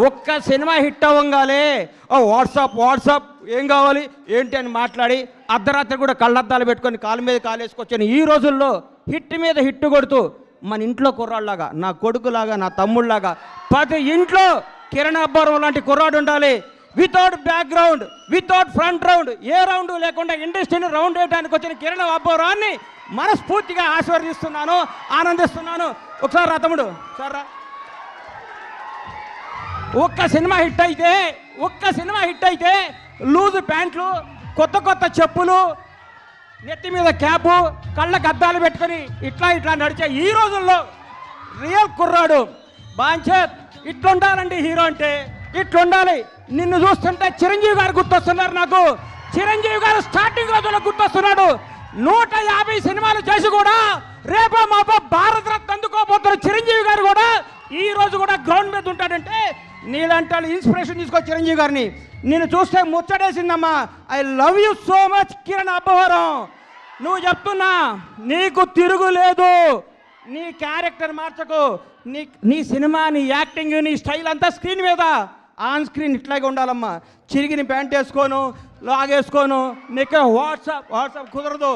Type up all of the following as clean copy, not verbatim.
ఒక్క cinema hit అవ్వగానే WhatsApp ఏం కావాలి ఏంటి అని మాట్లాడి అర్ధరాత్రి కూడా కళ్ళద్దాలు పెట్టుకొని కాలు మీద కాలేసుకొచ్చాను. ఈ రోజుల్లో హిట్ మీద హిట్ కొడుతూ మన ఇంట్లో కుర్రాళ్ళలాగా, నా కొడుకులాగా, నా తమ్ముళ్ళలాగా ప్రతి ఇంట్లో కిరణ్ అబ్బవరం లాంటి కుర్రాడు ఉండాలి. Without background, without front round, ఏ రౌండ్ లేకుండా ఇండస్ట్రీని రౌండ్ వేయడానికి వచ్చిన కిరణ్ అబ్బవరాన్ని మనస్ఫూర్తిగా ఆశీర్వదిస్తున్నాను, ఆనందిస్తున్నాను. ఒకసారి రా తమ్ముడు, సార్ రా. ఒక్క సినిమా హిట్ అయితే లూజు ప్యాంట్లు, కొత్త చెప్పులు, నెత్తి మీద క్యాపు, కళ్ళకు అద్దాలు పెట్టుకొని ఇట్లా నడిచే ఈ రోజుల్లో రియల్ కుర్రాడు బాంచేత్ ఇట్లుండాలండి. హీరో అంటే ఇట్లుండాలి. నిన్ను చూస్తుంటే చిరంజీవి గారు గుర్తొస్తున్నారు నాకు. చిరంజీవి గారు స్టార్టింగ్ రోజుల్లో గుర్తొస్తున్నాడు. 150 సినిమాలు చేసి కూడా రేపో మాపో భారత రత్న అందుకోబోతున్న చిరంజీవి గారు కూడా ఈ రోజు కూడా గ్రౌండ్ మీద ఉంటాడంటే నీలాంటి ఇన్స్పిరేషన్ తీసుకో చిరంజీవి గారిని. నేను చూస్తే ముచ్చటేసిందమ్మా. I love you so much Kiran Abbavaram. నువ్వు చెప్తున్నా, నీకు తిరుగులేదు. నీ క్యారెక్టర్ మార్చకు. నీ సినిమా, నీ యాక్టింగ్, నీ స్టైల్ అంతా స్క్రీన్ మీద, ఆన్ స్క్రీన్ ఇట్లాగే ఉండాలమ్మా. చిరిగిన ప్యాంట్ వేసుకోను, లాగేసుకోను, నీకు వాట్సాప్ కుదరదు.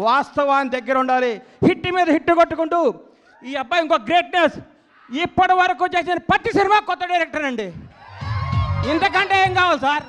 వాస్తవాన్ని దగ్గర ఉండాలి. హిట్ మీద హిట్ కొట్టుకుంటూ ఈ అబ్బాయి ఇంకో గ్రేట్నెస్. ఇప్పటి వరకు చేసిన ప్రతి సినిమా కొత్త డైరెక్టర్ అండి. ఇంతకంటే ఏం కావాలి సార్?